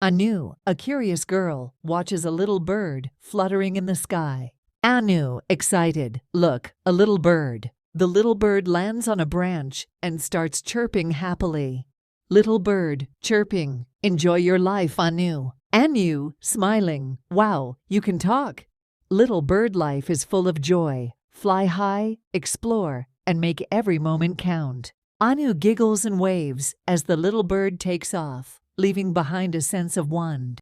Anu, a curious girl, watches a little bird fluttering in the sky. Anu, excited, look, a little bird. The little bird lands on a branch and starts chirping happily. Little bird, chirping, enjoy your life, Anu. Anu, smiling, wow, you can talk. Little bird life is full of joy. Fly high, explore, and make every moment count. Anu giggles and waves as the little bird takes off, leaving behind a sense of wonder.